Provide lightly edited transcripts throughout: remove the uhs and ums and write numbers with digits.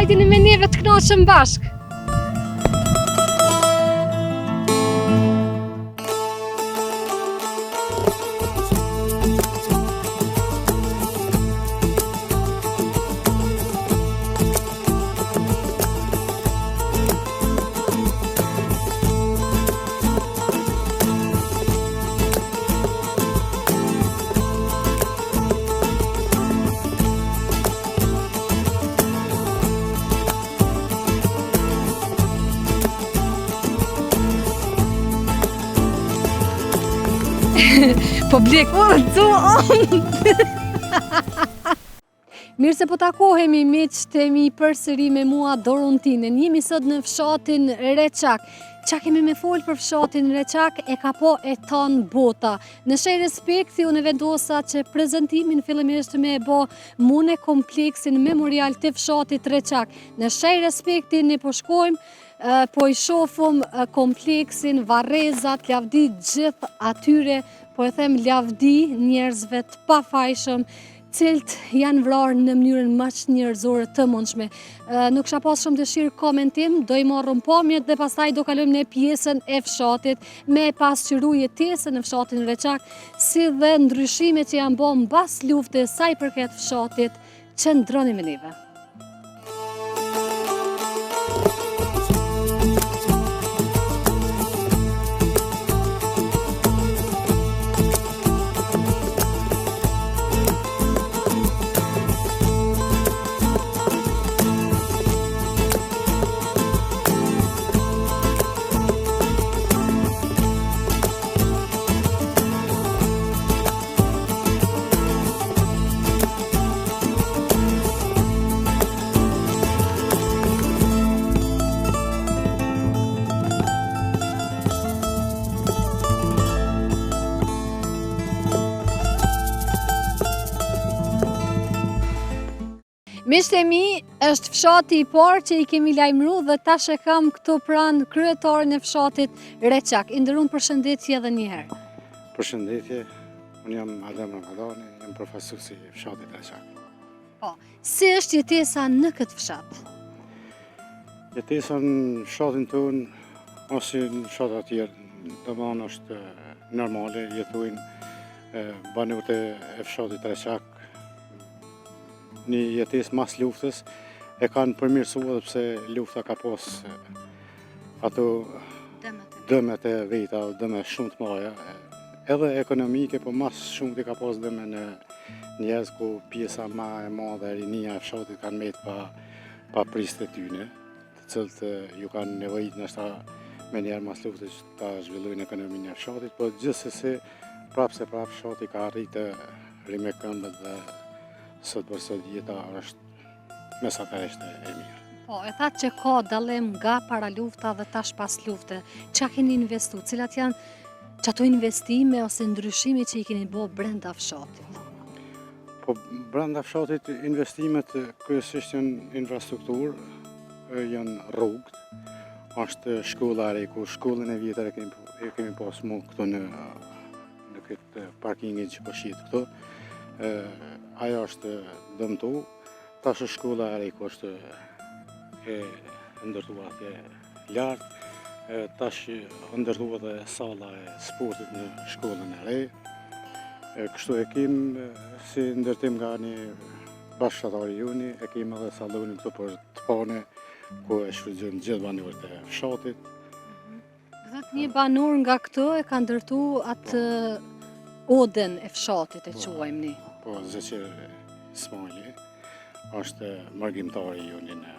Hajdini me neve të knoqëm bashk. Po blek, Mirë se po takohemi miqtë e mi përsëri me mua Dorontinen. Jemi sot në fshatin Reçak. Qa kemi me folë për fshatin Reçak e ka po e tanë bota. Në shej respekti unë vendosa që prezentimin fillimisht me e bo mune kompleksin memorial të fshatit Reçak. Në shej respekti ne po shkojmë, po i shofëm kompleksin, varrezat, lavdi gjithë atyre, po e them lavdi njerëzve të pafajshëm, cilët janë vrarë në mënyrën më njerëzore të mundshme. Nuk kisha pas shumë dëshirë komentim, do i marrëm pamjet dhe pastaj do kalojmë në pjesën e fshatit me pasqyru jetesën në fshatin Reçak, si dhe ndryshimet që janë bërë mbas luftës sa i përket fshatit, qëndroni me neve. Miqtë e mi, është fshati i parë që i kemi lajmëru dhe tash e kam këtu pranë kryetarin e fshatit Reçak. I nderuar përshëndetje edhe një herë. Përshëndetje, unë jam Adem Ramadani, jam profesor i fshatit Reçak. Po, si është jetesa në këtë fshat? Jetesa në fshatin tonë, ose në fshat tjerë, domethënë është normale, jetojnë banorët e fshatit Reçak. Një jetesë mas luftës e kanë përmirësuar dhe pse lufta ka pas ato dëmet e veta, dëmet shumë të mëdha, edhe ekonomike, po mas shumë të ka pas dëme në njerëz ku pjesa më e madhe e rinia e fshatit kanë mbet pa priste tyne, të cilët ju kanë nevojit nështë me njerë mas luftës ta zhvillojnë ekonominë e fshatit, po gjithsesi prapë fshati ka arritë rime këmbët dhe sot për sot jeta është mesatarisht e mirë. Po, e thatë që ka dallim nga para lufta dhe tash pas lufte. Qa keni investu? Cilat janë qato investime ose ndryshime që i keni bo brenda fshatit? Po, brenda fshatit investimet kryesisht janë infrastrukturë, janë rrugët, është shkolla e re, ku shkollën e vjetër e kemi pas mu këtu në këtë parkingin që po shihet këtu. Ajo është dëmtu, tash shkolla e re ku është e ndërtuar atje lart, tash ndërtuar dhe salla e sportit në shkollën e re. Kështu e kemi si ndërtim nga një bashkëtarë juni, e kemi edhe sallonin këtu për të pane, ku e shfrytëzojnë gjithë banorët e fshatit. Një banor nga këtu e ka ndërtu atë oden e fshatit e quajmë ni. Po, Zeqer Ismaili është margjimtari joni në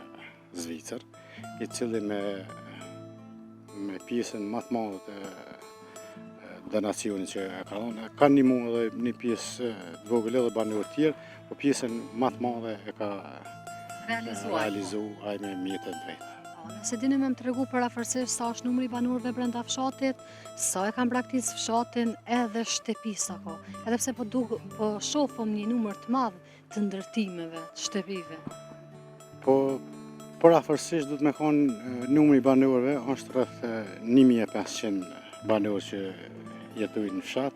Zvicër, i cili me pjesën më të madhe të donacionit që ka dhënë, ka ndihmu edhe një pjesë të vogël edhe banorë të tjerë, po pjesën më të madhe e ka realizuar ai me mjetet të veta. Nëse dini me më tregu parafërsisht sa është numri banorëve brenda fshatit, sa e kanë braktisë fshatin edhe shtëpisë ako, edhe pse po shohëm një numër të madh të ndërtimeve, të shtëpive. Po, parafërsisht do të me thonë numri banorëve është rreth 1500 banorë që jetojnë në fshat,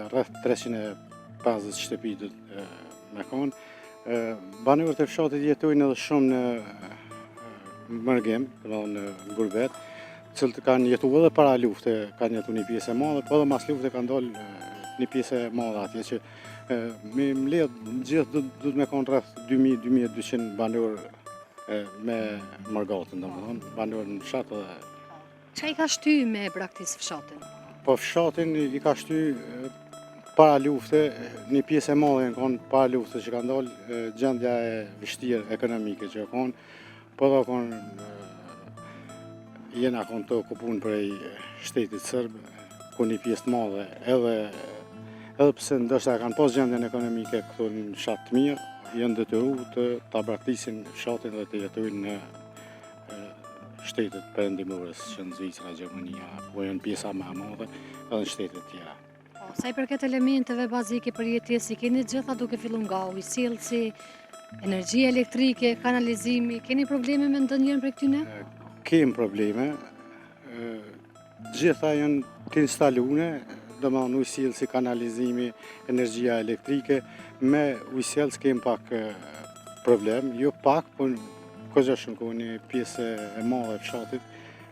rreth 350 shtëpi do të me thonë, Banorët e fshatit jetojnë edhe shumë në mërgim, në gurbet, cilët kanë jetu edhe para lufte, kanë jetu një pjesë e madhe, po edhe mas lufte kanë dalë një pjesë e madhe atje, që me mbledh gjithë du të me konë rreth 2000-2200 banorë me mërgatën, domethënë, banorë në fshat edhe. Çka i ka shty me braktisë fshatin? Po fshatin i ka shty para lufte, një pjesë e madhe në konë para lufte që kanë dalë gjendja e vështirë ekonomike që konë, po dhe konë jena konë të okupun prej shtetit sërbë, ku një pjesë të madhe edhe pse ndoshta kanë pas gjendjen ekonomike këtu në fshat të mirë, janë detyru të ta braktisin fshatin dhe të jetojnë në shtetet perëndimorës që në Zvicra, Gjermania, po janë pjesa më e madhe edhe në shtetet tjera. Sa i përket elementeve bazike për jetesë, i keni gjitha duke filluar nga ujësillësi, energjia elektrike, kanalizimi, keni probleme me ndonjërin prej këtyne? Kem probleme, gjitha janë të instalune, domethënë ujësillësi, kanalizimi, energjia elektrike, me ujësillës kem pak problem, jo pak, po kogjashëm ku një pjesë e madhe e fshatit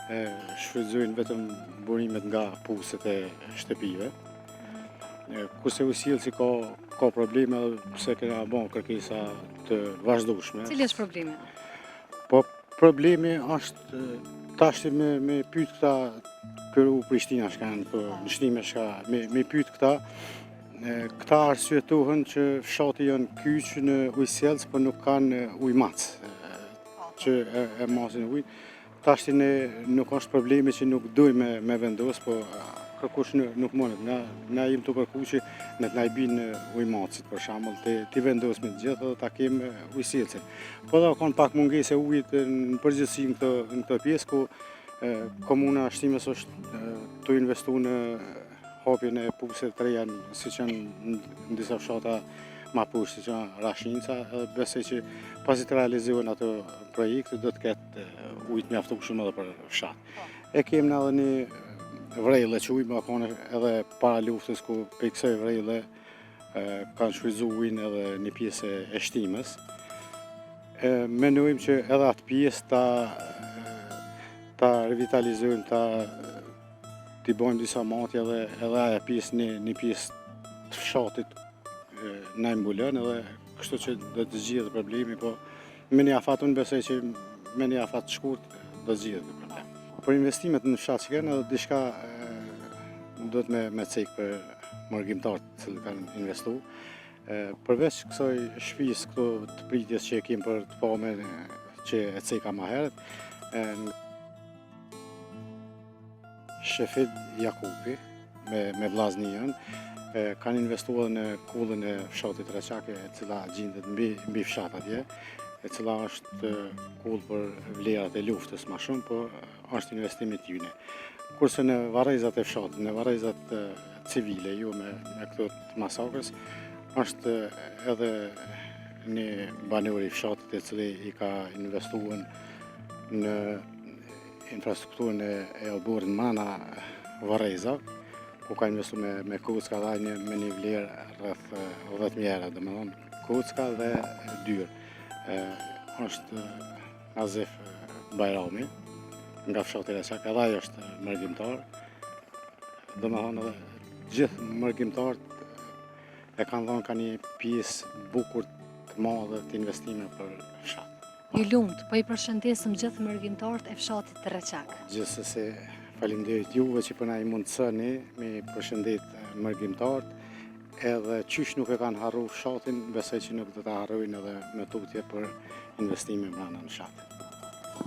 shfrytëzojnë vetëm burimet nga puset e shtëpive. Kurse ujësillësi ka probleme edhe pse kena bën kërkesa të vazhdueshme. Cili është problemi? Po problemi është tash me pyet këta këru Prishtina shkanë, po në shtime shka, me pyet këta arsyetohen që fshati janë kyç në ujësillës, po nuk kanë ujmac që e masin ujë. Tash nuk është problemi që nuk dojmë me vendos, po kërkush nuk mundet. Na jemi të kërku që me të na i binë ujmacit, për shembull, ti vendos me të gjithë dhe ta kemë ujësillësin. Po dhe kanë pak mungesë e ujit në përgjithësi në këtë pjesë, ku komuna Shtimes është të investu në hapjen e puse të reja, siç janë në disa fshata ma poshtë, siç janë Rashinca, edhe besoj që pasi të realizohen ato projekte do të ketë ujë të mjaftueshëm edhe për fshat. E kemi edhe një vrejle që ujë më kone edhe para luftës, ku pe kësaj vrejle kanë shfrytzu ujin edhe një pjesë e Shtimës. Menojmë që edhe atë pjesë ta revitalizojmë, t'i bojmë disa matje edhe aja pjesë një pjesë të fshatit na mbulon, edhe kështu që do të zgjidhet problemi, po me një afat unë besoj që me një afat shkurt do të zgjidhet problem. Për investimet në fshat që kanë edhe diçka do të me cek për mërgjimtarët që kanë investu. Përveç kësaj shtëpisë këto të pritjes që e kemi për të pame që e ceka ma herët, Shefit Jakupi me vllaznin kanë investuar në kullën e fshatit Reçak, e cila gjendet mbi fshat atje, e cila është kull për vlerat e luftës më shumë, po është investimi i tyre. Kurse në varrezat e fshatit, në varrezat civile, jo me këto të masakrës, është edhe një banor i fshatit i cili i ka investuar në infrastrukturën e Alburit mana varreza, ku ka investu me kocka dhe me një vlerë rreth 10.000 euro, domethënë kocka dhe dyrë. Është Nazef Bajrami, nga fshati Reçak, edhe ai është mërgjimtar. Domethënë edhe gjithë mërgjimtarët e kanë dhënë ka një pjesë bukur të madhe të investime për fshat. Ju lumt, po i përshëndesëm gjithë mërgjimtarët e fshatit të Reçak. Gjithsesi, faleminderit juve që po na i mundësoni me përshëndet mërgjimtarët, edhe qysh nuk e kanë harru fshatin, besoj që nuk do ta harrojnë edhe me tutje për investime brenda në fshat.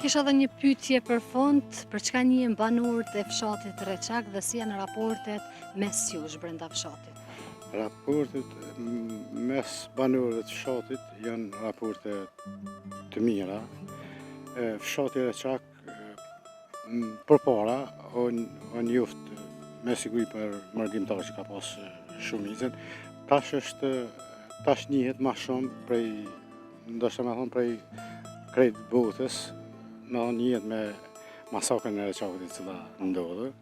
Kisha edhe një pyetje për fund, për çka njihen banorët e fshatit të Reçak dhe si janë raportet mes jush brenda fshatit? Raportet mes banorëve të fshatit janë raporte të mira. Fshati Reçak përpara o njoft me siguri për mërgjimtar që ka pas shumicën, tash njihet ma shumë prej, ndoshta me thonë prej krejt botës, me thonë njihet me masakrën e Reçakut e cila ndodhë.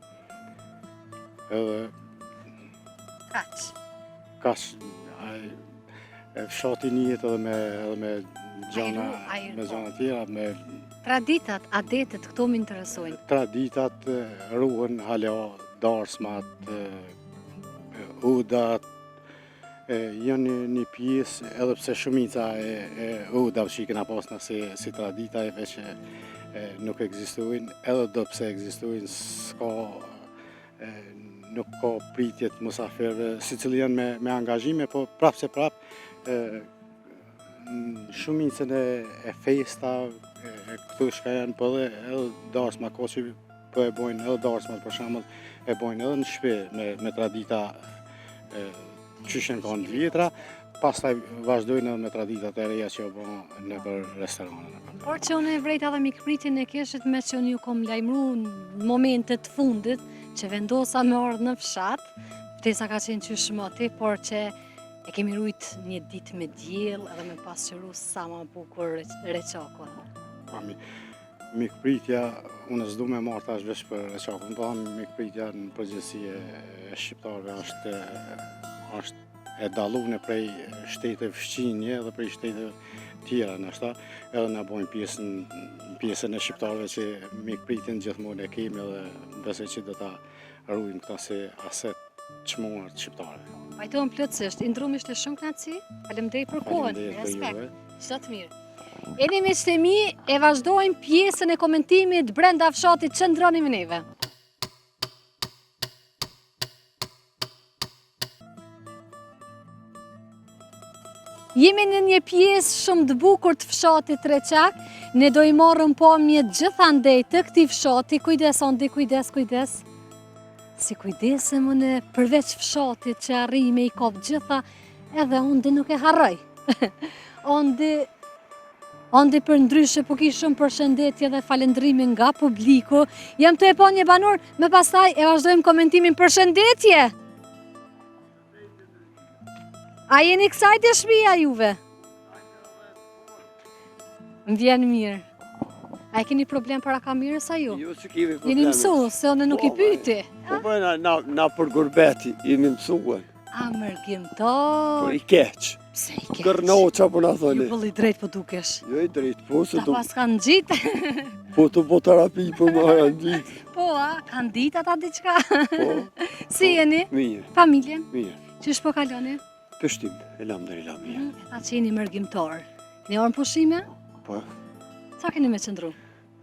Edhe Kaq. fshati njihet edhe me gjana tjera, me Traditat, adetet, këto më interesojnë. traditat, ruhen, hala, darsmat, udat, janë një pjesë, edhe pse shumica e udave që i kena pas na si tradita e veç nuk ekzistojnë, edhe do pse ekzistojnë, nuk ka pritje të musafirëve, sicili janë me angazhime, po prap se prap shumicën e festave, këtu shka janë, po edhe darsma ko që po e bojnë, edhe darsmat për shembull e bojnë edhe në shtëpi me tradita qyshen ka në vjetra, pastaj vazhdojnë edhe me traditat e reja që u bën nëpër restorane. Por që unë e vrejta dhe mikpritjen e keshit me që unë ju kom lajmëru në momentet të fundit që vendosa me ardhë në fshat, ftesa ka qenë qysh moti, por që e kemi rujt një ditë me diell edhe me pasqyru sa ma bukur reçako. Mikpritja, unë s'du me marrë tash veç për reçakun, po mikpritja në përgjithësi e shqiptarëve është e dallune prej shtete fqinje dhe prej shtete tjera nështa, edhe na bojnë pjesën e shqiptarëve që mikpritin gjithmonë e kemi edhe besoj që do ta ruajmë këta si aset çmuar të shqiptarëve. Pajtohem plotësisht, i ndrum ishte shumë kënaqësi, faleminderit për kohën, respekt, çdo të mirë. Jeni miqtë e mi, e vazhdojmë pjesën e komentimit brenda fshatit, qëndroni me neve. Jemi në një pjesë shumë të bukur të fshatit Reçak, ne do i marrëm pamje gjithandej të këtij fshati, kujdes Ondi, kujdes. Si kujdesem unë përveç fshatit që arri me i kop gjitha, edhe Ondi nuk e harroj. Ondi për ndryshe po ki shumë përshëndetje dhe falendrime nga publiku. Jam të e pa një banor, me pastaj e vazhdojmë komentimin. Përshëndetje! A jeni kësaj të shtëpia juve? Më vjen mirë. A e keni problem para kamerës a ju? Jo që kemi probleme. Jeni mësu, se unë nuk i pyti. Po na për gurbeti, jemi mësuar. A mërgjimtar. Po i keq. Pse i keq? Kërnoqa po na Ju thoni. vëlli drejt po dukesh. Jo i drejt, po se Ta do pas kanë gjitë. po terapi po ma janë gjitë. Po, kanë ditë ata diçka. Po, Si jeni? mirë, Familjen? mirë. Qysh po kaloni? Pështim, elhamdulillah mirë. Ta që jeni mërgjimtar. Në orën pushime? Po, Sa keni me qëndru?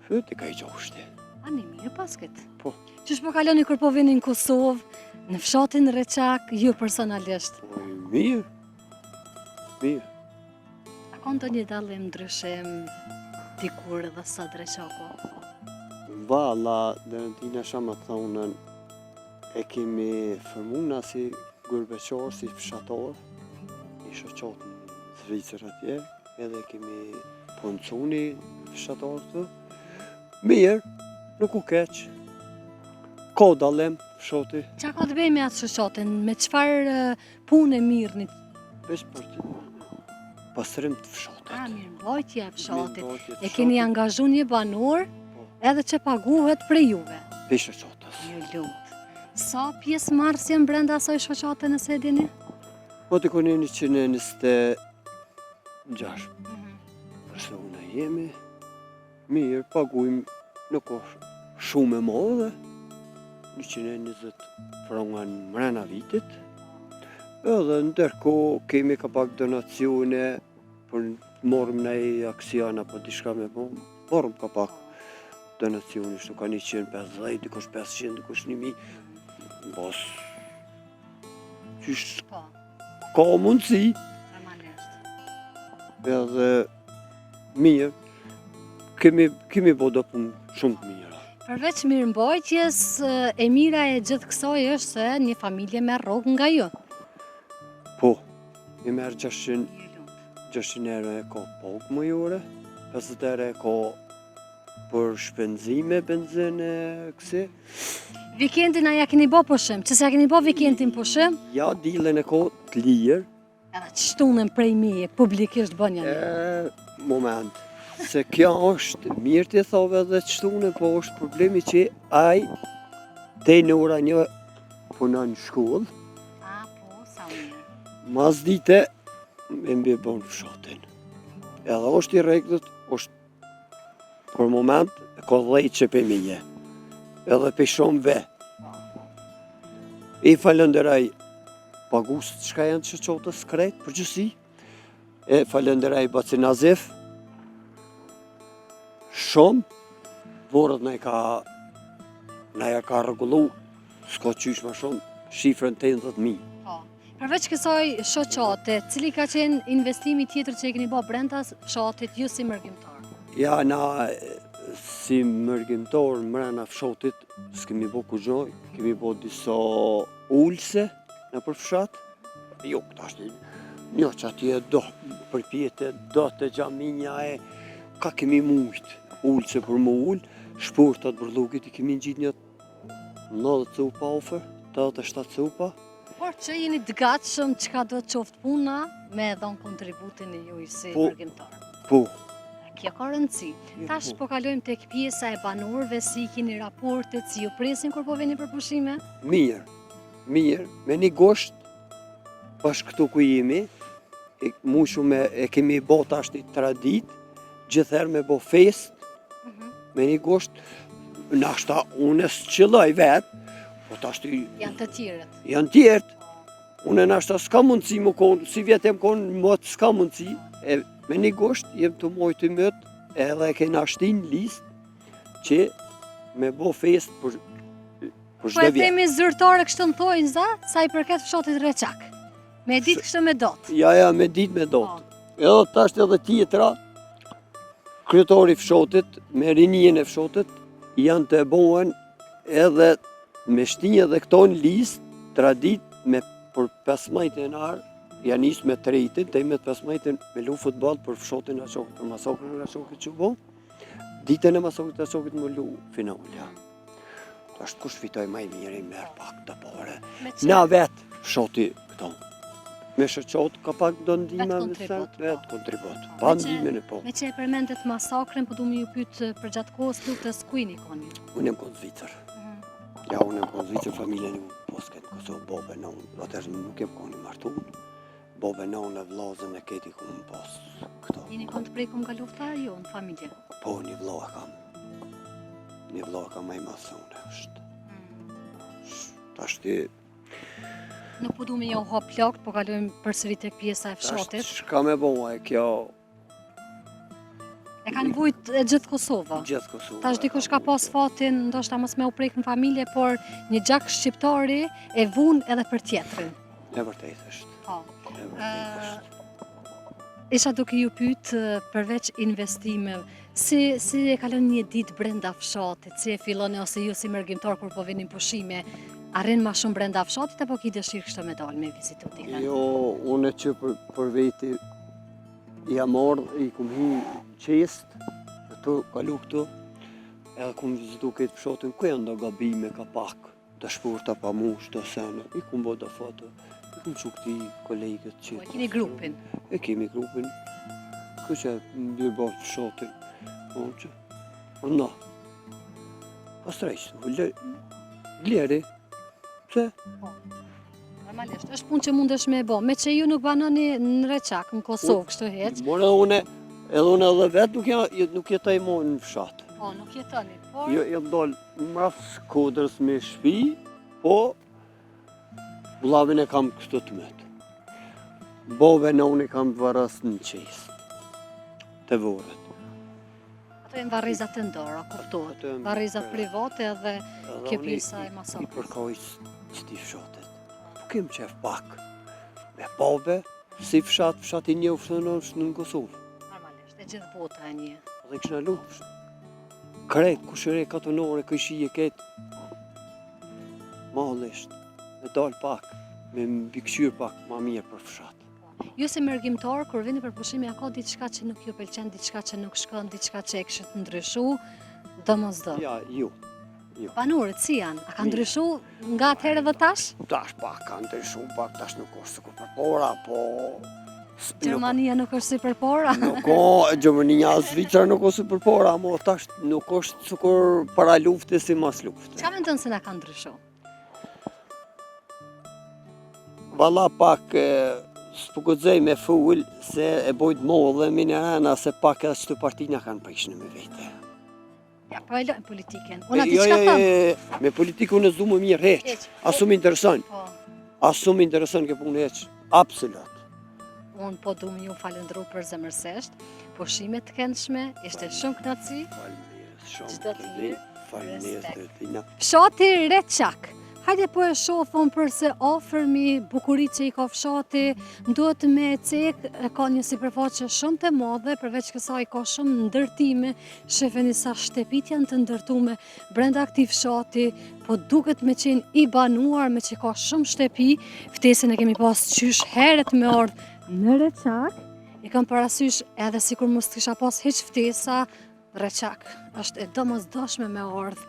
fëti ka i gjoshti. A një mirë pas këtë. Po, Qysh po kaloni kur po vini në Kosovë, në fshatin Reçak, ju personalisht? po mirë. Mirë. A ka ndonjë dallim ndryshim dikur dhe sot Reçaku? Valla, dhe në tina shama thonën, e kemi fërmuna si gurbeqor, si fshator, i shoqot në Zvicër atje, edhe kemi puncuni fshator të. Mirë, nuk u keq. Ka dallim fshati, Qa ka të bëj me atë shoqatin? Me qëfar punë e mirë? veç për të pastrim të fshatit. A, mirë mbajtje e fshatit. Mirëmbajtje të E keni fshatit, angazhu një banor Po. edhe që paguhet për juve. Për shoqatës. Ju lutë. Sa pjesë marrës janë brenda asoj shoqate nëse e dini? Po të koni 126 persona jemi, mirë, pagujmë nuk është shumë e madhe, 120 franga në mrena vitit, edhe ndërkohë kemi ka pak donacione, për morëm në aksiona, po diçka me po, morëm ka pak donacione, shtu ka 150, dikush 500, dikush 1000, bos, qysh Po, ka mundësi, normalisht. edhe mirë, kemi bo do punë shumë të mira. Përveç mirëmbajtjes, e mira e gjithë kësaj është se një familje merr rrogë nga ju. Po, i merë 600 Ju lutë. 600 euro e ka pokë mujore, 50 euro e ka për shpenzime, benzine, kësi. Vikendin a ja keni bo pushim? Që se ja keni bo vikendin pushim? Ja, dilën e ka të lirë, Edhe që shtunën prej meje, publikisht bën janë. moment. Se kjo është, mirë të thove dhe qëtune, po është problemi që aj te në ora një punon në shkollë, A, po, sa mirë. mas dite me mbi bon fshatin. Edhe është i rregullt, është për moment ka 10 çepemije. Edhe pe shumëve. I falenderoj pagust çka janë që qotës krejt përgjithësi. E falenderoj Baci Nazif. Shumë vorët na ja ka rregullu, s'ka qysh më shumë, shifrën 80.000. Përveç kësaj shoqate, cili ka qenë investimi tjetër që e keni bë brenda fshatit ju si mërgjimtar? Ja, na si mërgjimtar mrena fshatit s'kemi bo kugjoj, kemi bo disa ulse në për fshat. Jo, tash një që atje do përpjete, do të gjaminja e ka kemi mujt, ulse për më ull, shportat për lukit i kemi gjit një 90 cupa ofër, 87 cupa. Por që jeni të gatshëm çka do të qoftë puna me dhon kontributin e juaj si mërgjimtar. Po. Kjo ka rëndësi. Tash po kalojmë tek pjesa e banorëve, si keni raportet, si ju presin kur po vini për pushime? Mirë, me një gosht, bashkë këtu ku jemi, e kemi bo tash një tradit, gjithher me bo fest, me një gosht, nashta unë s'qëlloj vetë, po tash janë të tjerët. Janë tjerët. Unë nashta s'ka mundësi më konë, si vjetë më konë, më të s'ka mundësi, me një gosht jem të mojtë të mëtë, edhe e kena shtin listë që me bo fest për Po çdo e vjet. themi zyrtare kështë në thojnë sa i përket fshatit Reçak. Me ditë kështë me dot. Ja, me ditë me dot. Edhe tash edhe tjetra, kryetari i fshatit, me rinien e fshatit, janë të bohen edhe me shtinje dhe këto në listë, tradit me për 15 janar, janë isë me tretin, të ime 15 me lu futbol për fshatin e Açokit, për masakrën e Açokit që bo, ditën e masakrit e Açokit më lu finalja. Tash kush fitoj maj mirë i merë pak të pare. Na vetë fshati këto. Me shoqat ka pak do ndime vetë kontribut. Pa ndime në po. Me që e përmendet masakrën, po du me ju pytë për gjatë kohës luftës ku i një koni? Unë jem konë Zvicër. Ja, unë jem konë Zvicër, familjen ju posket Kosovë, bobe në unë, atër nuk jem koni martun. Bobe në unë e vlazën e keti ku më pos këto. Jeni konë të prekum nga lufta jo në familje? Po, një vloa kam. Një vloa kam maj masë unë është. Tash ti... Nuk po du me jo hop plakt, po kalojmë përsëri tek pjesa e fshatit. Shka me boha e kjo... E kanë vujt e gjithë Kosova. Gjithë Kosova. Tash dikush ka pas fatin, ndoshta mos me u prek në familje, por një gjak shqiptari e vun edhe për tjetrin. E vërtet është. Po. E vërtet është. Isha duke ju pyet përveç investimeve, si e kalon një ditë brenda fshatit, si e filloni ose ju si mërgjimtar kur po vinin pushime, arrin ma shumë brenda fshatit apo ki dëshirë kështë me dalë me vizitu t'i Jo, unë që për veti ja marrë, i kum hi qest, e të kalu këtu, edhe kum vizitu këtë fshatin, ku janë do gabime ka pak, të shpurta pa mush, të sene, i kum bo da foto, i kum që këti kolegët që... E keni grupin? E kemi grupin, kë që mbyrë bërë fshatin, unë që, na, pas rejshë, gleri, pse? Normalisht, është punë që mundesh me e bo, me që ju nuk banoni në Reçak, në Kosovë, kështu heq. More edhe unë edhe vetë nuk jetoj mo në fshat. Po, nuk jetoni, por... Jam dalë mrafës kodrës me shpi, po vllavin e kam kështu të metë. Bove në unë i kam varas në qesë, të vorët. Ato e në varrizat të ndora, kuptohet. Varrizat private edhe kjo pjesa e masakrës. I përkoj qëti fshatet. Po kem qef pak, me bove, si fshati një ufëtën është në Kosovë. Normalisht, e gjithë bota e një. Dhe këshna lukë, krejt, kushëre, katonore, këshije, ketë, malesht, me dalë pak, me mbikëqyr pak ma mirë për fshat. Ju si mërgjimtar, kur vini për pushime, a ka diçka që nuk ju pëlqen, diçka që nuk shkon, diçka që e kështë ndryshu, domosdo. Ja, ju. Banorët si janë? A ka ndryshu nga atëherë dhe tash? Tash pak ka ndryshu, pak tash nuk është sikur përpora, po... Gjermania nuk është si përpora? Nuk o, Gjermania, Zvicra nuk është si përpora, mo tash nuk është sikur para lufte si mas lufte. Qa mendon se na ka ndryshu? Valla pak s'po guxoj me ful se e bojt modhe minerana se pak edhe çto partina kanë prishnë me vete. Ja, po e lojnë politiken. Unë ati qka thëmë? Me politikë unë s'du më mirë heq. Heq. Asu më intereson. Po, Asu më intereson ke punë heq. Absolut. unë po du më ju falendru për zemërsesht, pushimet të këndshme, ishte shumë kënaqësi. Falënderes Çdo shumë. të mirë, Falënderes respekt. të tina. Fshati Reçak. Hajde po e shofëm përse afërmi bukurit që i ka fshati, duhet me cek, ka një sipërfaqe shumë të madhe, përveç kësaj ka shumë ndërtime, shefeni sa shtepit janë të ndërtume brenda këtij fshati, po duket me qenë i banuar, me që ka shumë shtepi, ftesën e kemi pas qysh heret me ardhë në Reçak, i kam parasysh edhe sikur mos të kisha pas hiç ftesa, Reçak është e domosdoshme me ardhë.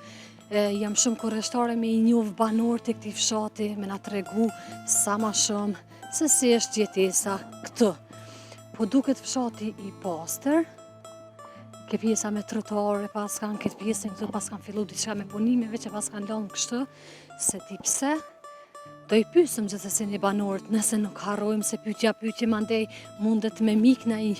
Jam shumë kurreshtare me i njoh banor të këtij fshati, me na tregu sa ma shumë se si është jetesa këtu. Po duket fshati i pastër, ke pjesa me trotare, pas kanë këtë pjesën këtu, pas kanë fillu diçka me punimeve që pas kanë lënë kështu, se ti pse. Do i pysëm gjithsesi një banorët, nëse nuk harrojmë se pyetje mandej mundet me mik në i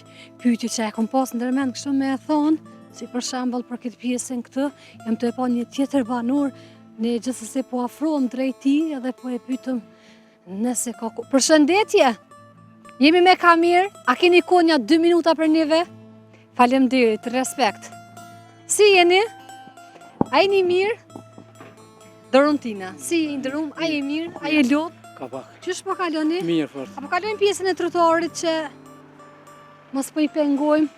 pyetje që e kom pas ndërmend kështu me e thonë, si për shembull për këtë pjesën këtë, jam të e pa një tjetër banor, ne gjithsesi po afrohem drejt tij edhe po e pyetëm nëse ka Përshëndetje! Jemi me Kamir, a keni kohë një 2 minuta për neve? Faleminderit, respekt. Si jeni? A jeni mirë? Dorontina, si jeni Dorum? A je mirë? A je lot? Ka pak. Qysh po kaloni? Mirë fort. Apo kalojmë pjesën e trotuarit që mos po i pengojmë?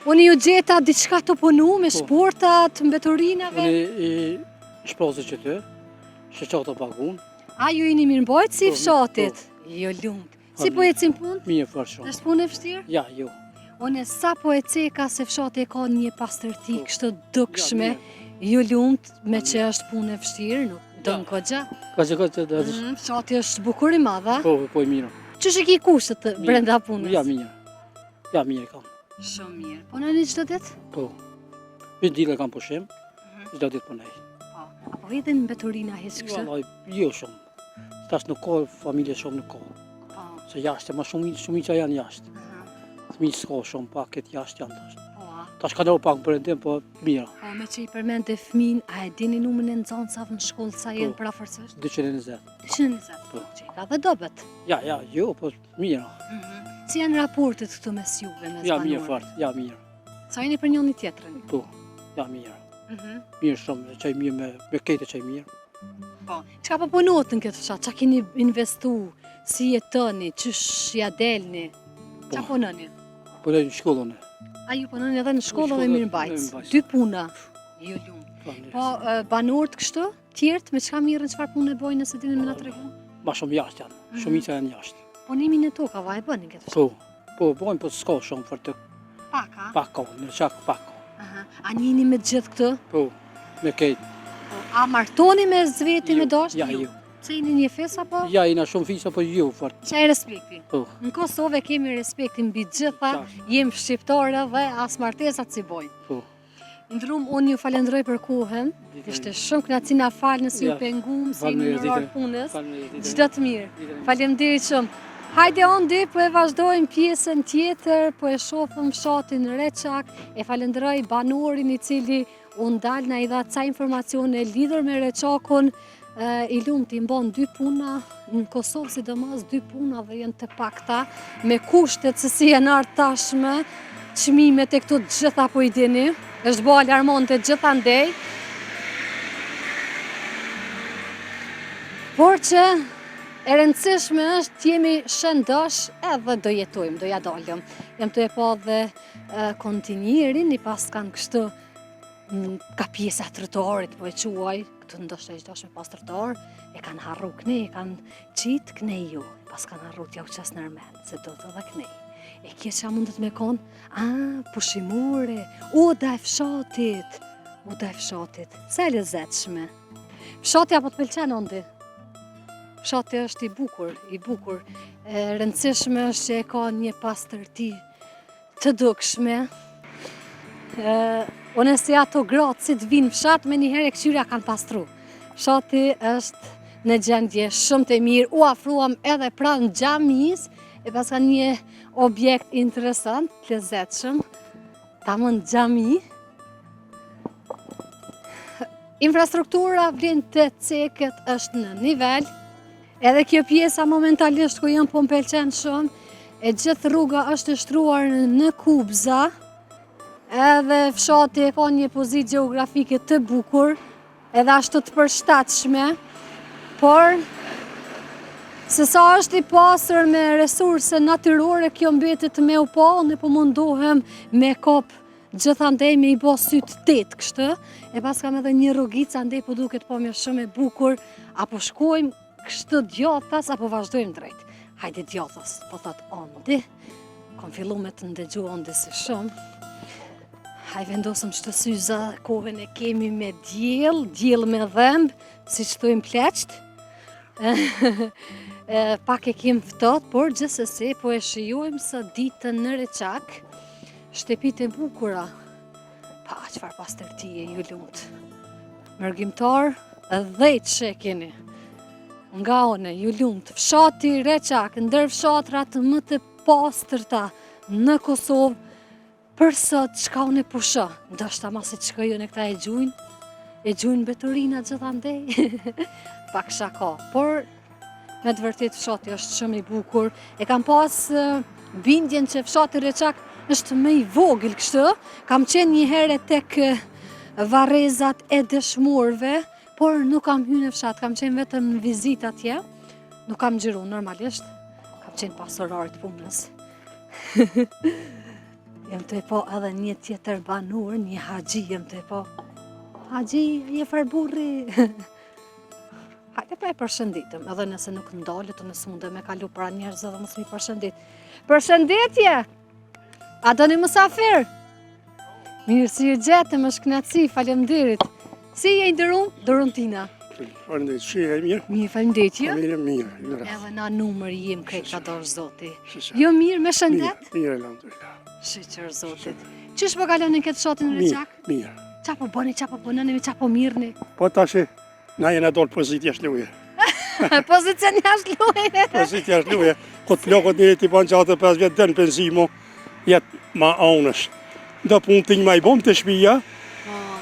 Unë ju gjeta diçka të punu me shportat, mbeturinave. Unë i shpozë që të, që qa të pagun. A ju jeni mirëmbajt si Po, fshatit? Jo lumt. Si po ecim punë? Mirë fort shumë. Është punë e vështirë? Ja, jo. Unë sa po e ceka se fshati e ka një pastërti Po. kështu dukshme. Ju lumt me që është punë e vështirë, nuk dën kogja. Ka që të Fshati është bukur i madh, a? po i mirë. Ç'është e ki kushtet të brenda punës? Ja, mirë. Ja, mirë kam. Shumë mirë. Po në një çdo ditë? Po. Vetë dile kam pushim, çdo ditë punoj. Po. Apo vetëm mbeturina hiç kështu? Vallai, jo shumë. Tash nuk ka familje shumë nuk ka. Po. Se jashtë, ma shumica janë jashtë. Aha. Fëmijë s'ka shumë, pak këtë jashtë janë tash. Po. A. Tash ka nërë pak më përëndim, po mira. Po me që i përmend e fëmin, a e dini numën e nxënësave në shkollë sa jenë Po. për afërsisht? 220. 220. Po. Që i ka dhe dobet. Ja, jo, po mira. Si janë raportet këtu mes juve, mes Ja, mirë banorëve? fort, ja, mirë. Sa jeni për njëri tjetrin? Po, ja, mirë. Mirë shumë, qaj mirë me kejtë qaj mirë. Po. Çka po punohet në këtë fshat? Çka keni investu? Si jetoni? Çish ja delni? Çka Po. punoni? Po në shkollën e. A ju punoni edhe në shkollë dhe shkollë, mirëmbajtës? mirëmbajtës. 2 puna. Jo lumt. Po banorët kështu? Tjerët me çka mirën çfarë punë bojnë nëse dini më na tregu? Ma shumë jashtë janë, shumica janë jashtë. Punimin e tokave e bëni këtë fshat? Po, bojnë, po s'ka shumë për të Pak, a? pak ka, në qak pak ka. Aha. A njini me gjithë këtë? Po, me kejtë. A martoni me zveti me dashtë? Ja, jo. Se jeni një fes apo? Ja, jena shumë fisa, po jo fort. Qa e respekti? Po, Në Kosovë kemi respektin mbi gjitha, Qartë. jem shqiptare dhe as martesat si bojnë. po. Ndrum, unë ju falendroj për kohën, ishte shumë kënaqësi na falë nëse ju Ja, pengum, si në faleminderit, orar ditën. punës. Faleminderit. Çdo të mirë. Ditën. Faleminderit shumë. Hajde ondi, po e vazhdojmë pjesën tjetër, po e shohëm fshatin Reçak, e falenderoj banorin i cili u ndal na i dha ca informacione lidhur me Reçakun. I lumt i mbon 2 puna, në Kosovë sidomos 2 puna dhe janë të pakta, me kushtet se si janë ardhur tashmë, çmimet e këtu të gjitha po i dini, është bo alarmonte gjithandej. Por që e rëndësishme është të jemi shëndosh edhe do jetojmë, do ja dalim. Jam të e pa dhe kontinierin, i pas kanë kështu ka pjesa trotuarit, po e quaj, këtu ndoshta çdo me pas trotuar, e kanë harru kënej, e kanë qitë kënej ju, pas kanë harru t'ja u qas nërmen, se do të dhe kënej. E kje qa mundet me konë? Pushimore, uda e fshatit, se e lezetshme. Fshati apo të pëlqen ondi? Fshati është i bukur, e rëndësishme është që e ka një pastërti të dukshme. Unë si ato gratë si të vinë fshat, me njëherë e këqyria kanë pastru. Fshati është në gjendje shumë të mirë, u afruam edhe pranë xhamis, e pas ka një objekt interesant, lezetshëm, tamam xhami. Infrastruktura vlen të cekët është në nivel, edhe kjo pjesa momentalisht ku jam po m'pëlqen shumë, e gjithë rruga është shtruar në kubza, edhe fshati e ka një pozitë gjeografike të bukur, edhe ashtu të përshtatshme, por se sa është i pasur me resurse natyrore, kjo mbetet me u pa, ne po mundohem me kop gjithandej me i bo sytë tet kështë, e pas kam edhe një rrugica andej po duket po me shumë e bukur, apo shkojmë kështë djathas, apo vazhdojmë drejt. Hajde djathas, po thot ondi, kom fillu me të ndëgju ondi si shumë. Haj vendosëm që të syza, kohën e kemi me djel me dhëmb, si që tojmë pleqt. Pak e kem ftohtë, por gjithsesi po e shijojmë së ditën në Reçak, shtëpit e bukura. Pa, çfarë pastërtie ju lumt. Mërgjimtar, 10 që e keni. Nga one, ju lumt, fshati Reçak, ndër fshatrat më të pastërta në Kosovë, për sot çka unë po shoh, ndoshta mase çka ju në këta e gjujnë beturina gjithandej. Pak shaka, por me të vërtet fshati është shumë i bukur. E kam pas bindjen që fshati Reçak është më i vogël kështu. Kam qenë një herë tek varrezat e dëshmorëve, por nuk kam hyrë në fshat, kam qenë vetëm në vizitë atje. Nuk kam xhiru normalisht. Kam qenë pasorare të punës. Jem të e po edhe një tjetër banur, një haxhi jem të e po. Haxhi, je farburri. Hajde pa e përshënditëm, edhe nëse nuk ndalet, nëse mundë me kalu pra njerëz edhe mos mi përshëndit. Përshëndetje! A do një mësafir? Mirë, si e gjetëm, është knatësi, faleminderit. Si je i Doruntina? Faleminderit, shi e mirë. Mirë, faleminderit, jo? Mirë, mirë. Edhe na numër jem krejt ka dorë zoti. Jo mirë, me shëndet? Mirë, alhamdulillah. Shqyqër zotit. Qysh po kaloni këtë shotin në Reçak? Mirë. Qa po bëni, qa po bënëni, qa po mirëni? Po tash na jena dorë pozit jashtë luje. Pozicion jashtë luje. Pozit jashtë luje. Këtë plokët njëri ti banë gjatë 5 vjetë dënë penzimo, jetë ma anësh. Do punë të një ma i bomë të shpija,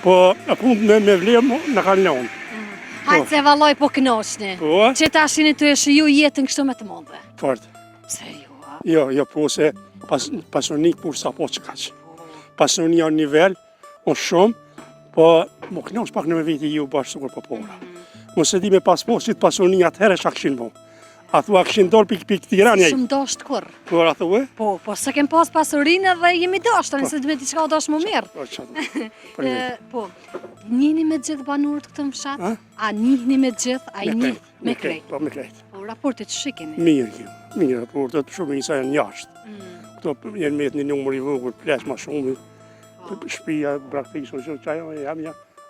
po punë me vlerë në kanë lonë. Hajtë se valoj po knoqni. Po? Që ta shini të e shiju jetën kështu me të mondhe. Fort. Pse ju, a? Jo, po se pasionik kur sa po që kaqë. Pasionia në nivel, o shumë, po më knoq pak në me viti ju bashkë sukur po pora. Mos e di me pasportit pasionia atëherë shka këshin bo. A thua këshin dorë pik Tiranja. Shumë dosht kur? Po, a thua? Po, se kem pas pasurinë dhe jemi dosht, nëse dhe me t'i qka o dosht më mirë. Po, qatë. Po, njini me gjithë banurët këtë më fshat? A njihni me gjithë, a i njih me krejt? Po, me krejt. Po, raportet që shikini? Mirë, raportet shumë i sa janë jashtë. Këto jenë me një numër i vogël, ples ma shumë. Shpia, praktikë, shumë që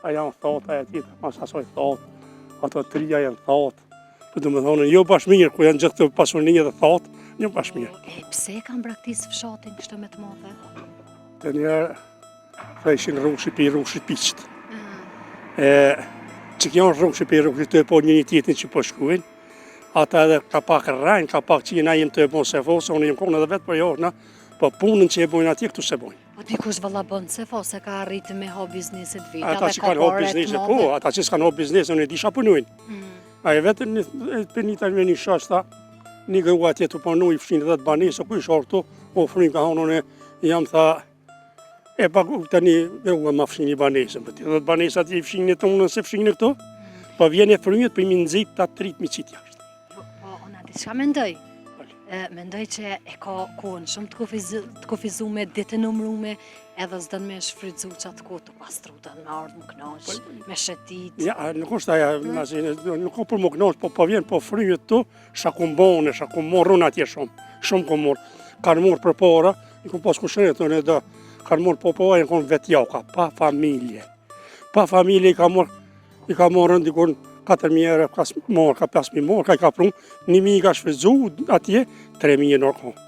a janë thotë, aja tjetë, mas asoj thotë. Ato trija janë thotë. Po du me thonë, jo bashkë mirë, ku janë gjithë të pasurninje dhe thotë, një bashkë mirë. E pse kam braktisë fshatin kështë me të modhe? Të njerë, të ishin rrushi piqët. Që kjo në rrushi pi rrushi të e po një tjetin që po shkuin, ata edhe ka pak rrajnë, ka pak që na jem të e po se fosë, unë jem kone dhe vetë për jorna, po punën që e bojnë atje këtu se bojnë. Po dikush valla bën se fosë ka arritë me ho bizneset vita Ata dhe që ka kanë ho pare të bizneset, modhe. po, ata që s'kanë ho bizneset, unë e disha punujnë. A e vetëm për një tajnë me një shashta, një gëua atje të panu i fshinë dhe të banesë, ku isha këtu, po frim ka honë, unë jam tha, e pak të një gëua ma fshinë i banesën, për të banesë atje i fshinë të unë nëse fshinë këtu, po vjen e frimit për mi nëzit të atrit mi qitë jashtë. Po, ona di çka mendoj? Mendoj që e ka kohën shumë të kufizume, ditë numrume, edhe s'dën me shfrytzu qatë kohë të pastrutën, me ardhë më knoq, me shetit. Ja, nuk është aja, nuk ka për më knoq, po vjen po frymet tu, shakum bone, shakum morë unë atje shumë kom morë. Kanë morë për para, i kom pas kushëret, unë edhe kanë morë po e në konë vetjauka, pa familje. Pa familje i ka morë ndikon 4.000 euro, ka 5.000 morë, ka i ka prunë, 1.000 i ka shfrytzu atje, 3.000 e nërë konë.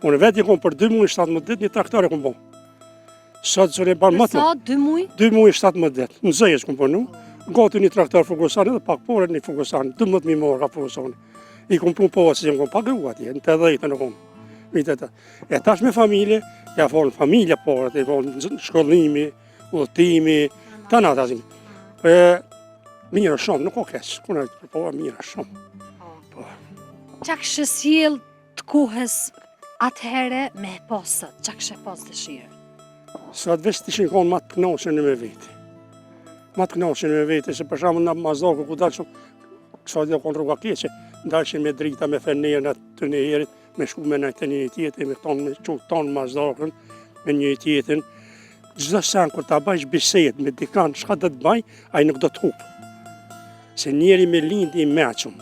Unë vetë i kom për 2 muaj 17 ditë, një traktor e kom bo. Sot zërë e banë më të. Sa, 2 muaj? 2 muaj 17 ditë, në zëjës kom përnu, gati një traktor Fugosan edhe pak pore një Fugosan, 12.000 morë ka Fugosan. I kom punë po, se kom pa grua atje, në 80 në kom. Vitet. E tash me familje, ja folën familja porët, e folën shkollimi, udhëtimi, të në atazim. Mirë shumë, nuk o keq, kuna po mirë shumë. Qa kështë sjell të kohës atëhere me posët, qa kështë pas dëshirë? Sa të vesh të ishin konë ma të knoqen me veti. Ma të knoqen me veti, se për shamë në mazdoku ku dalë shumë, kësa dhe konë rruga keqe, dalëshin me drita, me fenerë në të njëherit, me shku me në të një tjetën, me tonë me qu tonë mazdokën, me një tjetën. Gjdo sen, kur ta bajsh bised me dikan, shka dhe të baj, a i nuk do të hupë. Se njeri me lindi i meqëm,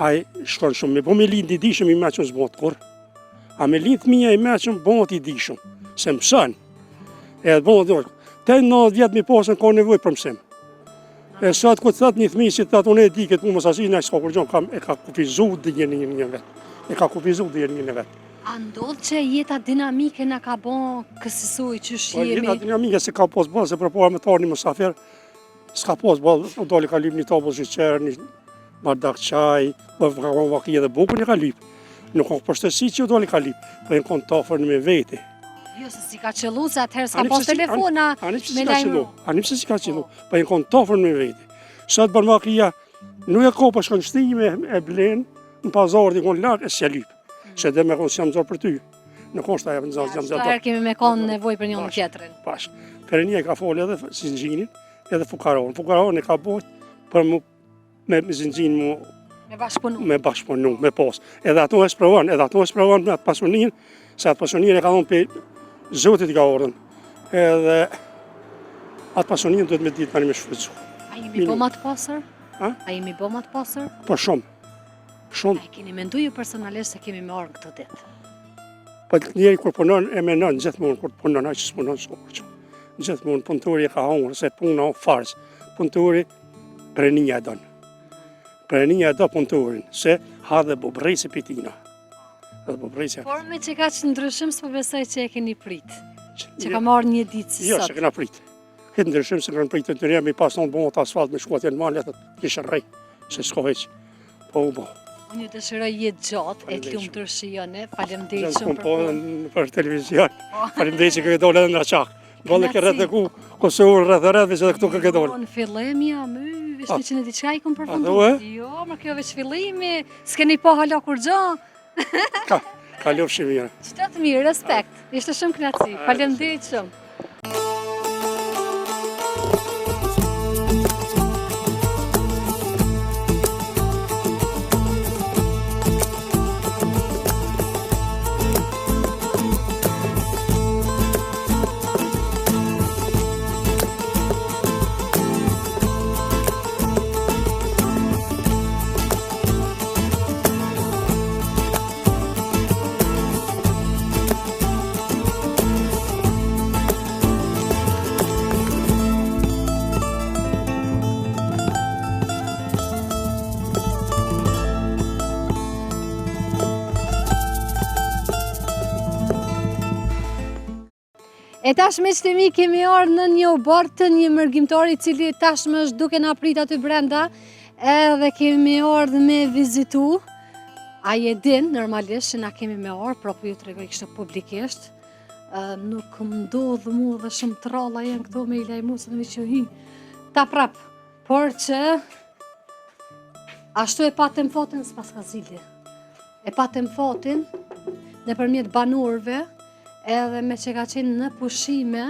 a i shkon shumë, po me lindi i dishëm i meqëm s'bot kur. A me lindi mija i meqëm, bot i dishëm, se mësën. E bot i dishëm. Te 90 vjetë mi posën ka nevoj për mësim. E sot këtë thët një thmi si të atë unë e di këtë mu mësasin, a i s'ka kur gjonë, e ka kufizu dhe një vetë. E ka kufizu dhe një vetë. A ndodhë që jeta dinamike në ka bon kësësoj që shjemi? Jeta dinamike se ka pos bëllë, se për pojë me të arë një mësafer, s'ka pos bëllë, u doli ka lyp një tabull zhyqerë, një bardak qaj, vakije dhe bukën e ka lyp. Nuk ka përshtësi që u doli ka lyp, për e në konë tafër në me veti. Jo, se si ka qëllu, se atëherë s'ka pos telefona me lajmëru. Ani pëse si ka qëllu, për e në konë tafër në me veti. Sot bërë vakija, nuk e ka për shkën shtime e blenë, në pazarë dhe konë lartë, e s'ja lyp. Se dhe me konë si jam zorë për ty. Në konë shta jam zorë. Shtoherë kemi me konë nevoj për një në tjetërin. Pash. Perënia ka folë edhe zinxhinin, edhe fukaron. Fukaron e ka bojt për me zinxhin mu me bashkëpunu, me pos. Edhe ato e sprovon, me atë pasunin, se atë pasunin e ka dhonë për Zotit ka ordën. Edhe atë pasunin duhet me ditë tani me shfrytzu. A jemi boma të pasër? A? A jemi boma të pasër? Po shumë. Shumë. A keni mendu ju personalisht se kemi me orë në këtë ditë? Po njeri kur punon e menon gjithmonë kur punon, aq s'punon s'ka. Gjithmonë punëtori e ka hongër, se puna o farz. Punëtori prenia e don. Prenia e do punëtorin, se ha dhe bubrejse pitina. Por me që ka që ndryshim, s'po besoj që e keni prit. Që ka marrë një ditë si Jo, sot. se kena prit. Këtë ndryshim se kena prit të njerë, mi pas tonë bëmët asfalt me shkuat e në malë, kishë rrej, se s'ko veç. Po u bo. Unë ju dëshiroj jetë gjatë, e t'lumë të rëshijone, faleminderit shumë Po për televizion, faleminderit që këtë dole edhe në qak. Golle ke rrët e ku, Kosovë rrët e rrët, që dhe këtu këtë dole. Në fillim, ja, veç në që në diqka i kom përfundu. A, Jo, më kjo veç fillimi, s'keni po hala kur gjo. Ka lufë shumë mirë. Qëtë të mirë, respekt. Ishte shumë knatësi. Faleminderit shumë. E tashme që të mi kemi arë në një obartë, një mërgjimtari cili tashme është duke në aprit aty brenda, edhe kemi arë me vizitu. A je din, normalisht, që na kemi me arë, propo ju të regoj kështë publikisht. Nuk më ndodhë mu dhe shumë të ralla jenë këto me i lajmu, se në mi që hi ta prap. Por që, ashtu e patëm fatin, s'pas ka zili. E patëm fatin, në përmjet banorve, edhe me që ka qenë në pushime,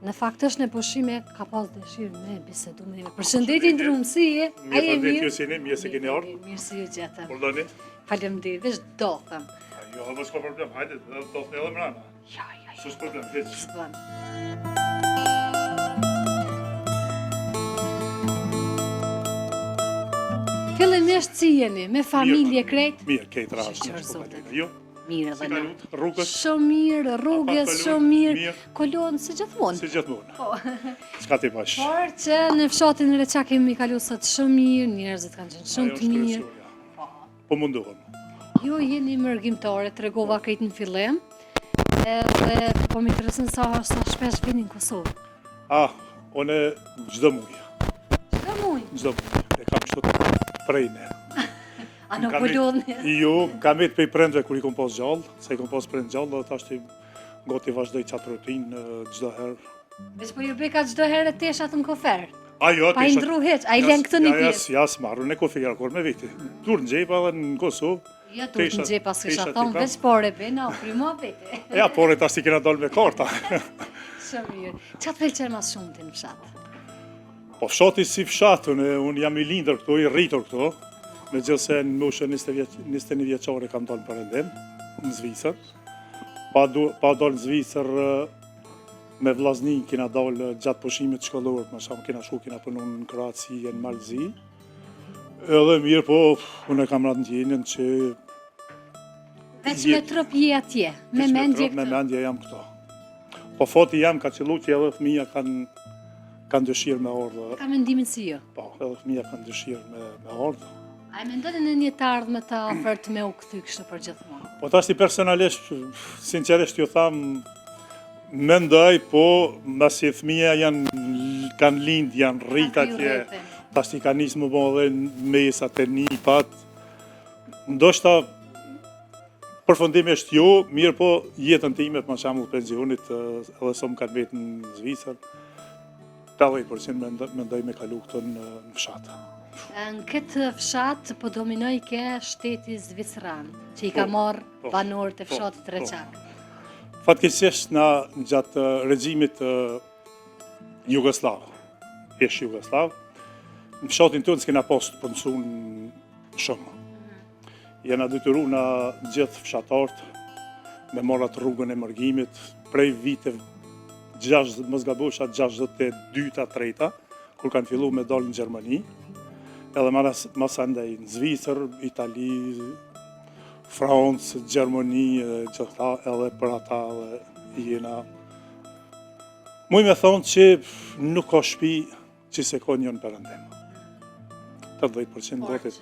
në fakt është në pushime, ka pas dëshirë me bisedu me një. Përshëndetje ndrumësi, a je mirë? Ju sini, mirë se keni ardhur. Mirë se ju gjetëm. Urdhoni? Faleminderit, veç do them. Jo, mos ka problem, hajde, do të edhe mbrana. Ja. S'us problem, veç. S'bën. Fillimisht si jeni, me familje krejt? Mirë, kejt rast. Shqyrë zotit. Jo, Mirë si edhe në. kalut, rrugës, Shumë mirë, rrugës, Apart shumë mirë. mirë. Kolonë si gjithmonë. si gjithmonë. Po. S'ka ti pash. Por që në fshatin e Reçak kemi kalu sot shumë mirë, njerëzit kanë qenë shumë të mirë. Po mundohem. Jo jeni mërgjimtare, tregova krejt në fillim. Edhe po më intereson sa shpesh vini në Kosovë. Unë çdo muaj. Çdo muaj. Çdo muaj. E kam kështu të prejne. A nuk po lodhni? Jo, kam vetë prej prindve kur I kom pas gjallë, se I kom pas prind gjallë, dhe tash ti gati vazhdoj qatë rutinë çdo herë. Veç po ju beka çdo herë teshat në kofer. Ajo, Pa I ndru hiç, a I len këtë një pjesë. Ja, s'marru në kofer kur me veti. Tur në xhep edhe në Kosovë. Ja, dur në teshat- gjepa s'kisha teshat thonë, I kam. veç pore bena, u primo vete. Ja, por tash ti kena dalë me karta. Shumë mirë. Qa të pëlqen mas shumë ti në fshat? Po fshati si fshat, unë jam I lindër këtu, I rritur këtu. Megjithëse në moshën 21 vjeçare kam dalë në Perëndim, në Zvicër. Pa dalë në Zvicër me vllaznin kena dalë gjatë pushimit shkollor, më shumë kena shku, kena punu në Kroaci e në Malzi. Edhe mirë po, unë e kam ratë ndjenjen që Veç me trup je atje, me veç mendje trup, me këtë. mendje jam këto. Po fati jam ka qëllu që edhe fëmija kanë dëshirë me ardhë. Ka mendimin si ju. Po, edhe fëmija kanë dëshirë me ardhë. A e mendoni në një të ardhme të ofert me u këthy kështë për gjithmonë? Po tash ti personalisht, sinqerisht ju tham, mendoj, po mbasi fëmija kanë lind, janë rrit atje. Tash ti ka nisë më bon edhe në mesat e nipat. Ndoshta përfundimisht jo, mirë po jetën time për shembull pensionit edhe sa më kanë vetë në Zvicër. 80% mendoj me kalu këto në fshat. Në këtë fshat po dominoj ke shteti Zvicran, që I ka marrë banorët e fshatit Reçak. Fatkeqësisht na gjatë regjimit Jugoslav, ish Jugoslav, në fshatin tonë s'kena pas të punësun shumë. Jena detyru na gjithë fshatartë me marrat rrugën e mërgimit prej viteve 62-63, kur kanë fillu me dalë në Gjermani, edhe mas andaj në Zvicër, Itali, Francë, Gjermani, gjitha edhe për ata edhe jena. Muj me thonë që nuk ka shtëpi që se ka njën Perëndim. 80% gotit.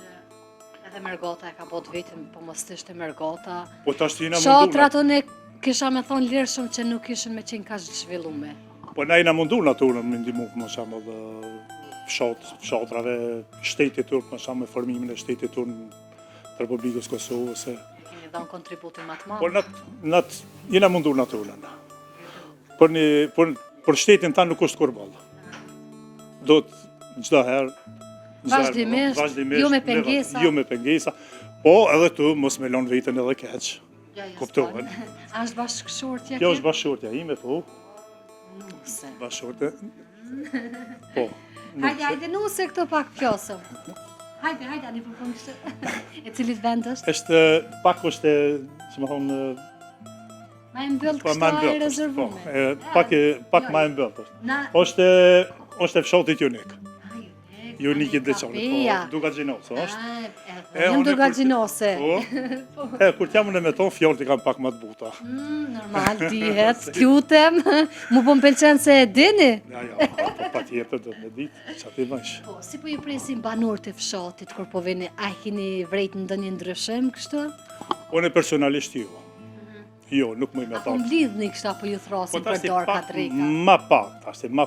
Edhe Mergata e ka bot vetëm, po mos të ishte Mergata. Po tash jena Shatrat unë kisha me thonë lirshëm që nuk ishin me qenë kaq të zhvillume. Po na jena mundu në ato në më ndihmu më shumë dhe fshatrave, shtetit turk më shumë me formimin e shtetit turk të Republikës Kosovës. Keni dhënë kontributin më të Po madh. jena mundu në ato për shtetin ta nuk është kur ballë. Do të çdo herë Vazhdimisht, jo me pengesa. Jo me pengesa, po edhe tu mos me lën veten edhe keq. Kuptohen. A është bashkëshortja Kjo është bashkëshortja ime, po. Nuse. Bashkëshortja. Po. Hajde nuse këto pak pjosëm. Hajde, ani përpun kështë. E cilit vend është? Është pak është, që më thonë, Ma e mbyllë po kështu a e rezervume. Pak ma e mbëllë është. Na, Është fshatit Junik. Juniki Deçanit, Kapeja. po, Duga Gjinosa, është. Jam Duga Gjinose. Po. Kur t'jam unë me tonë, fjallët I kam pak më të buta. Normal, dihet, t'lutem. Mu po m'pëlqen se e dini. Ja, pa tjetër do të me ditë, që ati mëjsh. Po, si po ju presin banorët e fshatit, kur po vini, a keni vrejt në ndonjë ndryshim kështu? Unë personalisht jo. Jo, nuk mëj me Apo talë. mblidhni kështu apo ju thrasin për dorë katrika? Ma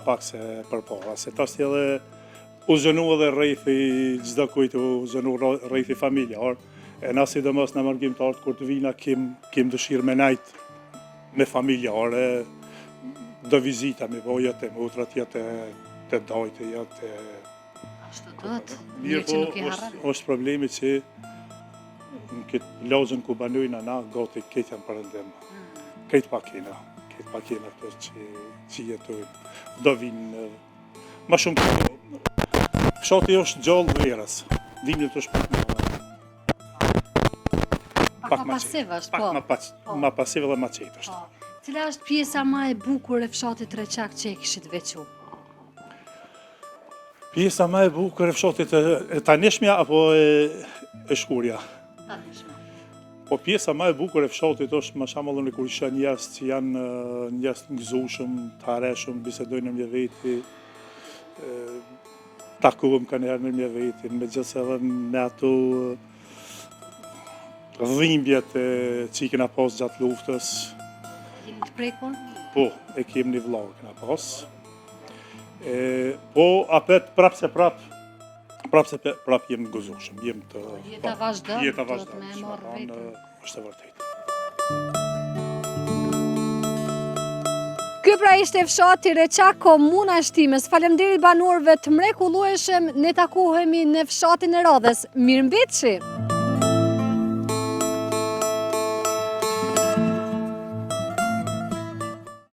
pak se për para, se ta shti edhe u zhënu edhe rejthi, gjitha kujtë u zhënu rejthi familjar, e na sidomos në mërgjimtarët, kur të vina kim dëshirë me najt me familjare, do vizita me vojët e mutrat, jetë të dajtë, jetë Ashtu dot, mirë mirë që nuk I po, harrat. është problemi që në këtë lozën ku banojnë na, gati këtë janë Perëndim. Këtë pakina këtë që jetojnë. Do vinë, ma shumë të fshati është gjallë verës, dimnit është pak Pak ma pasiv është, po. ma pasiv dhe ma qetë është. Po. Cila është pjesa ma e bukur e fshatit Reçak që e kishit veçu? Pjesa ma e bukur e fshatit e tanishmja apo e shkurja? Tanishme. Po pjesa ma e bukur e fshatit është më shembull në kur isha njerëz që janë njerëz të ngëzushëm, të harreshëm, bisedojnë me veti, takohem kanë herë me vetin, megjithëse edhe me ato dhimbjet që I kena pas gjatë luftës. Jeni të prekur? Po, e kem një vllau kena pas. Po, apet prap se prap prap jem gëzushëm, jem të... Jeta vazhdon, Jeta duhet vazhdon, me që marrë me thonë, vetën. është e vërtetë. Ky pra ishte fshati Reçak, komuna e Shtimës. Faleminderit banorëve të mrekullueshëm, ne takohemi në fshatin e Radhës. Mirëmbëjtje.